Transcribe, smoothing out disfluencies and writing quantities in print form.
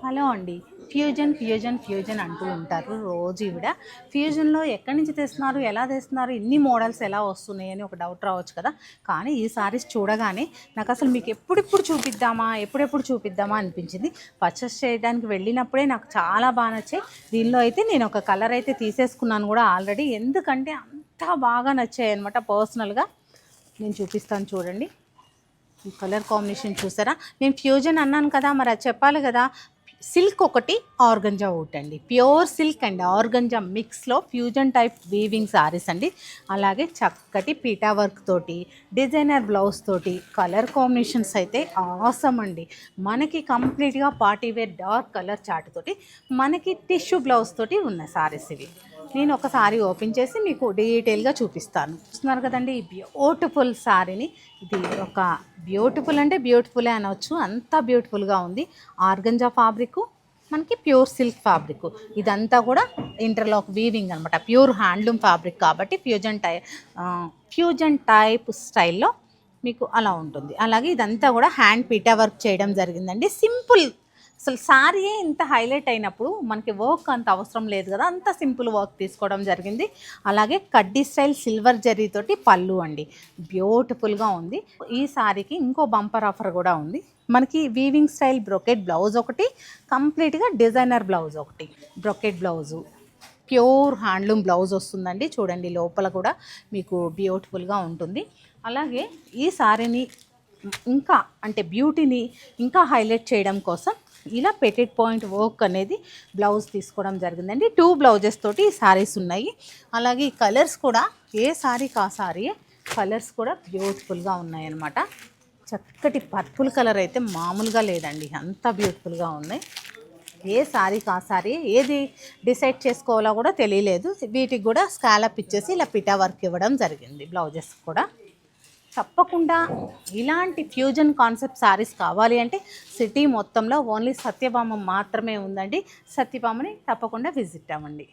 Hello అండి. Fusion అంటూ ఉంటారు రోజు ఈవిడ. ఫ్యూజన్‌లో ఎక్కడి నుంచి తెస్తున్నారు? ఎలా తెస్తున్నారు? ఇన్ని మోడల్స్ ఎలా వస్తున్నాయి అని ఒక డౌట్ రావచ్చు కదా! కానీ ఈ సారీస్ చూడగానే నాకసలు మీకు ఎప్పుడెప్పుడు చూపిద్దామా అనిపించింది. పర్చేస్ చేయడానికి వెళ్ళినప్పుడే నాకు చాలా నచ్చాయి. దీనిలో అయితే నేను ఒక కలర్ అయితే తీసేసుకున్నాను కూడా ఆల్రెడీ. ఎందుకంటే అంత బాగా నచ్చాయన్నమాట పర్సనల్‌గా. నేను చూపిస్తాను చూడండి. ఈ కలర్ కాంబినేషన్ చూసారా? నేను ఫ్యూజన్ అన్నాను కదా, మరి అది చెప్పాలి కదా. సిల్క్ ఒకటి, ఆర్గంజా ఒకటి అండి. ప్యూర్ సిల్క్ అండ్ ఆర్గంజా మిక్స్లో ఫ్యూజన్ టైప్ వీవింగ్ సారీస్ అండి. అలాగే చక్కటి పీటా వర్క్ తోటి, డిజైనర్ బ్లౌజ్ తోటి, కలర్ కాంబినేషన్స్ అయితే ఆసమ్ అండి. మనకి కంప్లీట్గా party wear dark colour chart తోటి, మనకి టిష్యూ బ్లౌజ్ తోటి ఉన్న సారీస్ ఇవి. నేను ఒక సారీ ఓపెన్ చేసి మీకు డీటెయిల్గా చూపిస్తాను. చూస్తున్నారు కదండి ఈ బ్యూటిఫుల్ సారీని. ఇది ఒక బ్యూటిఫుల్ అంటే బ్యూటిఫులే అనవచ్చు, అంత బ్యూటిఫుల్గా ఉంది. ఆర్గంజా ఫ్యాబ్రిక్, మనకి ప్యూర్ సిల్క్ ఫ్యాబ్రిక్, ఇదంతా కూడా ఇంటర్లాక్ వీవింగ్ అనమాట. ప్యూర్ హ్యాండ్లూమ్ ఫ్యాబ్రిక్ కాబట్టి ఫ్యూజన్ టైప్ స్టైల్లో మీకు అలా ఉంటుంది. అలాగే ఇదంతా కూడా హ్యాండ్ పీటా వర్క్ చేయడం జరిగిందండి. సింపుల్, అసలు సారీయే ఇంత హైలైట్ అయినప్పుడు మనకి వర్క్ అంత అవసరం లేదు కదా, అంత సింపుల్ వర్క్ తీసుకోవడం జరిగింది. అలాగే కడ్డీ స్టైల్ సిల్వర్ జరీతోటి పళ్ళు అండి, బ్యూటిఫుల్గా ఉంది. ఈ సారీకి ఇంకో బంపర్ ఆఫర్ కూడా ఉంది. మనకి వీవింగ్ స్టైల్ బ్రొకెట్ బ్లౌజ్ ఒకటి, కంప్లీట్గా డిజైనర్ బ్లౌజ్ ఒకటి. Brocade blouse, pure handloom blouse వస్తుందండి. చూడండి లోపల కూడా మీకు బ్యూటిఫుల్గా ఉంటుంది. అలాగే ఈ సారీని ఇంకా అంటే బ్యూటీని ఇంకా హైలైట్ చేయడం కోసం ఇలా పెటెడ్ పాయింట్ వర్క్ అనేది బ్లౌజ్ తీసుకోవడం జరిగిందండి. 2 బ్లౌజెస్ తోటి ఈ సారీస్ ఉన్నాయి. అలాగే ఈ కలర్స్ కూడా ఏ సారీకి ఆ సారీ కలర్స్ కూడా బ్యూటిఫుల్గా ఉన్నాయన్నమాట. చక్కటి పర్పుల్ కలర్ అయితే మామూలుగా లేదండి, అంత బ్యూటిఫుల్గా ఉన్నాయి. ఏ సారీకి ఆ సారీ ఏది డిసైడ్ చేసుకోవాలో కూడా తెలియలేదు. వీటికి కూడా స్కాలప్ ఇచ్చేసి ఇలా పిటా వర్క్ ఇవ్వడం జరిగింది బ్లౌజెస్ కూడా. తప్పకుండా ఇలాంటి ఫ్యూజన్ కాన్సెప్ట్ శారీస్ కావాలి అంటే సిటీ మొత్తంలో ఓన్లీ సత్యభామ మాత్రమే ఉందండి. సత్యభామని తప్పకుండా విజిట్ అవ్వండి.